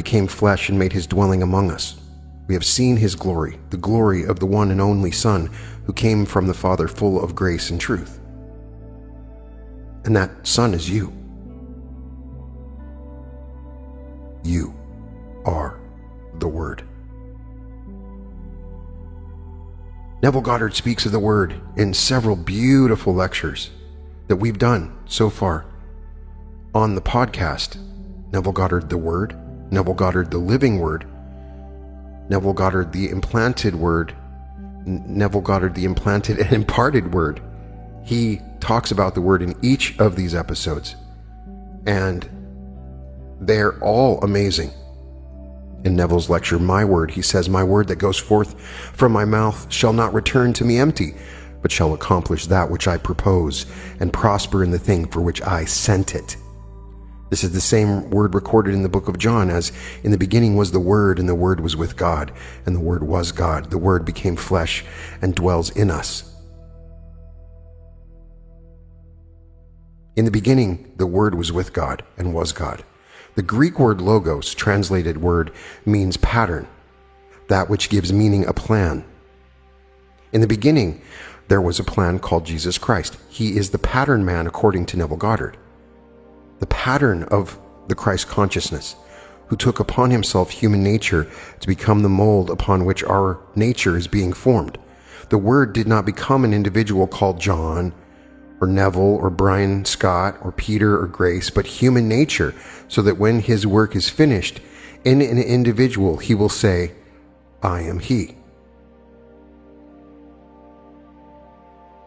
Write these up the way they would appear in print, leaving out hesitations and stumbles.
became flesh and made his dwelling among us. We have seen his glory, the glory of the one and only Son, who came from the Father, full of grace and truth. And that Son is you. You are the Word. Neville Goddard speaks of the Word in several beautiful lectures that we've done so far on the podcast. Neville Goddard the Word, Neville Goddard the Living Word, Neville Goddard the Implanted Word, Neville Goddard the Implanted and Imparted Word. He talks about the Word in each of these episodes, and they're all amazing. In Neville's lecture, My Word, he says, "My word that goes forth from my mouth shall not return to me empty, but shall accomplish that which I propose, and prosper in the thing for which I sent it." This is the same word recorded in the book of John as, "In the beginning was the Word, and the Word was with God, and the Word was God. The Word became flesh and dwells in us." In the beginning, the Word was with God and was God. The Greek word logos, translated word, means pattern, that which gives meaning a plan. In the beginning, there was a plan called Jesus Christ. He is the pattern man according to Neville Goddard. The pattern of the Christ consciousness, who took upon himself human nature to become the mold upon which our nature is being formed. The Word did not become an individual called John, or Neville, or Brian Scott, or Peter, or Grace, but human nature, so that when his work is finished, in an individual, he will say, "I am he."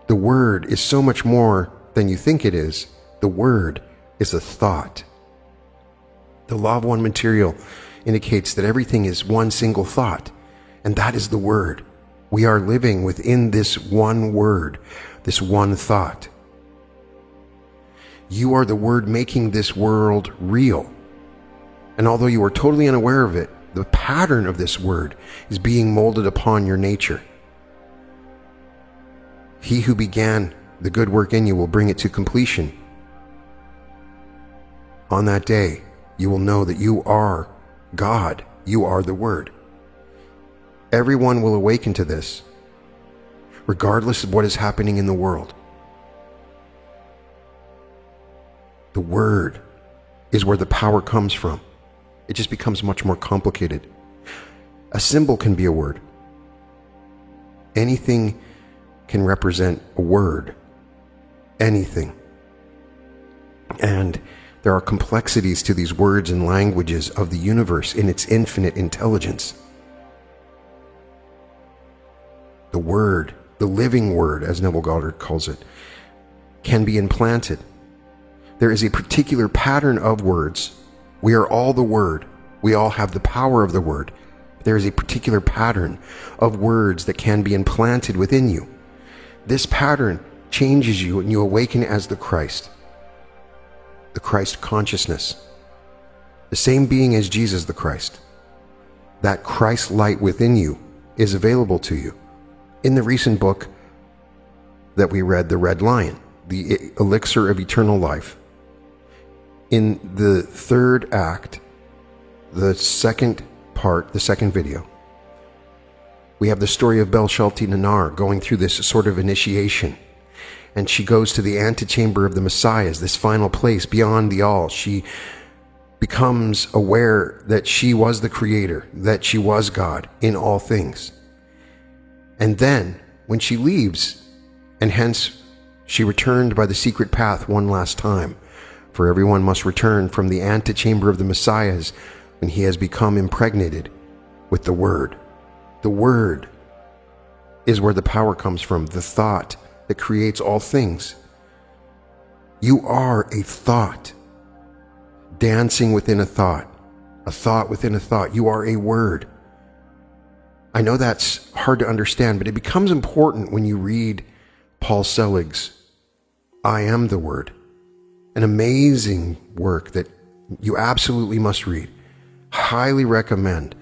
The Word is so much more than you think it is. The Word is a thought. The law of one material indicates that everything is one single thought, and that is the Word. We are living within this one word, this one thought. You are the Word making this world real. And although you are totally unaware of it, the pattern of this Word is being molded upon your nature. He who began the good work in you will bring it to completion. On that day, you will know that you are God. You are the Word. Everyone will awaken to this, regardless of what is happening in the world. The Word is where the power comes from. It just becomes much more complicated. A symbol can be a word. Anything can represent a word. Anything. And there are complexities to these words and languages of the universe in its infinite intelligence. The Word, the living Word, as Neville Goddard calls it, can be implanted. There is a particular pattern of words. We are all the Word. We all have the power of the Word. There is a particular pattern of words that can be implanted within you. This pattern changes you and you awaken as the Christ consciousness, the same being as Jesus the Christ. That Christ light within you is available to you. In the recent book that we read, The Red Lion, the Elixir of Eternal Life, in the third act, the second part, the second video, we have the story of Bel-Shalti Nanar going through this sort of initiation. And she goes to the antechamber of the Messiahs, this final place beyond the all. She becomes aware that she was the Creator, that she was God in all things. And then, when she leaves, and hence she returned by the secret path one last time, for everyone must return from the antechamber of the Messiahs when he has become impregnated with the Word. The Word is where the power comes from, the thought that creates all things. You are a thought, dancing within a thought within a thought. You are a word. I know that's hard to understand, but it becomes important when you read Paul Selig's I Am the Word, an amazing work that you absolutely must read. Highly recommend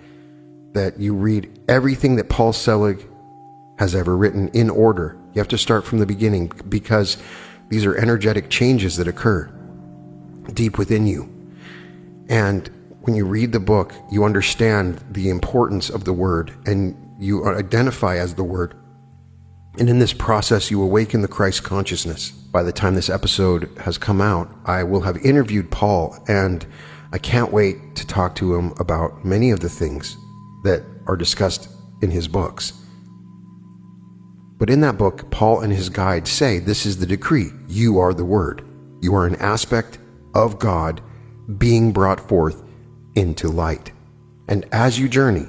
that you read everything that Paul Selig has ever written in order. You have to start from the beginning because these are energetic changes that occur deep within you. And when you read the book, you understand the importance of the Word, and you identify as the Word. And in this process, you awaken the Christ consciousness. By the time this episode has come out, I will have interviewed Paul, and I can't wait to talk to him about many of the things that are discussed in his books. But in that book, Paul and his guide say, this is the decree. You are the Word. You are an aspect of God being brought forth into light. And as you journey,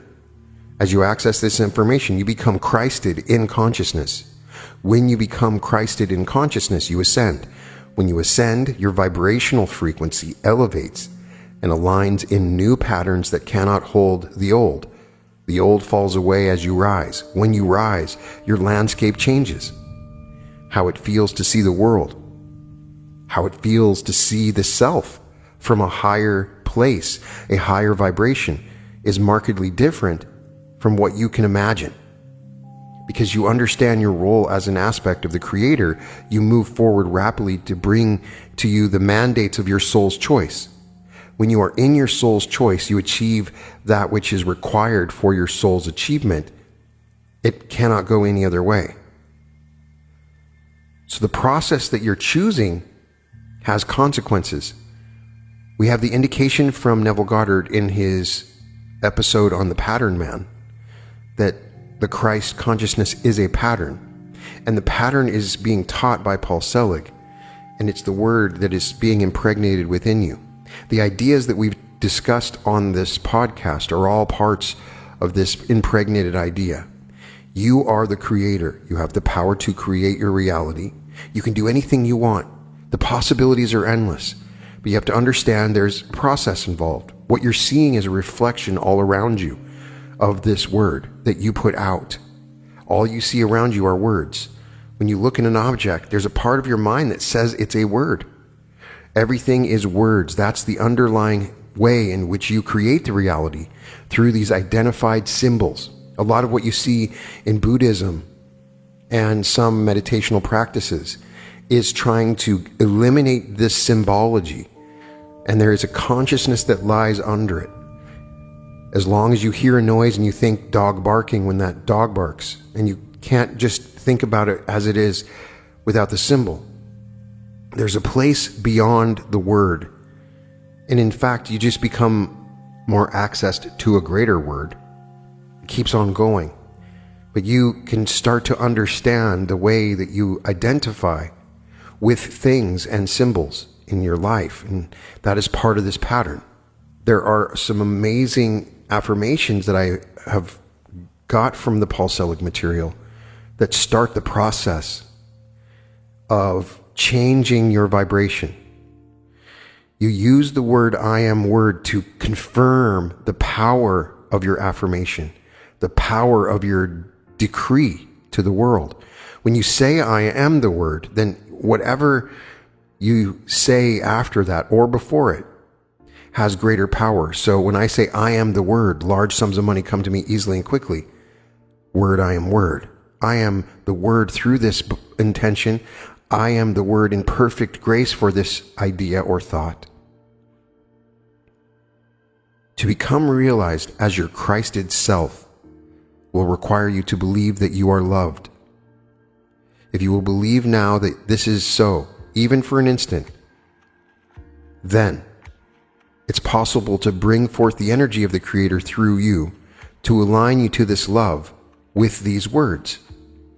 as you access this information, you become Christed in consciousness. When you become Christed in consciousness, you ascend. When you ascend, your vibrational frequency elevates and aligns in new patterns that cannot hold the old. The old falls away as you rise. When you rise, your landscape changes. How it feels to see the world, how it feels to see the self from a higher place, a higher vibration, is markedly different from what you can imagine. Because you understand your role as an aspect of the Creator, you move forward rapidly to bring to you the mandates of your soul's choice. When you are in your soul's choice, you achieve that which is required for your soul's achievement. It cannot go any other way. So the process that you're choosing has consequences. We have the indication from Neville Goddard in his episode on the Pattern Man that the Christ consciousness is a pattern, and the pattern is being taught by Paul Selig, and it's the Word that is being impregnated within you. The ideas that we've discussed on this podcast are all parts of this impregnated idea. You are the Creator. You have the power to create your reality. You can do anything you want. The possibilities are endless, but you have to understand there's process involved. What you're seeing is a reflection all around you of this word that you put out. All you see around you are words. When you look at an object, there's a part of your mind that says it's a word. Everything is words. That's the underlying way in which you create the reality, through these identified symbols. A lot of what you see in Buddhism and some meditational practices is trying to eliminate this symbology, and there is a consciousness that lies under it. As long as you hear a noise and you think dog barking when that dog barks, and you can't just think about it as it is without the symbol, there's a place beyond the word. And in fact, you just become more accessed to a greater word. It keeps on going. But you can start to understand the way that you identify with things and symbols in your life. And that is part of this pattern. There are some amazing affirmations that I have got from the Paul Selig material that start the process of changing your vibration. You use the word I am word to confirm the power of your affirmation, the power of your decree to the world. When you say I am the word, then whatever you say after that or before it has greater power. So when I say I am the word, large sums of money come to me easily and quickly. Word, I am word. I am the word through this intention. I am the word in perfect grace for this idea or thought. To become realized as your Christed self will require you to believe that you are loved. If you will believe now that this is so, even for an instant, then it's possible to bring forth the energy of the Creator through you to align you to this love with these words.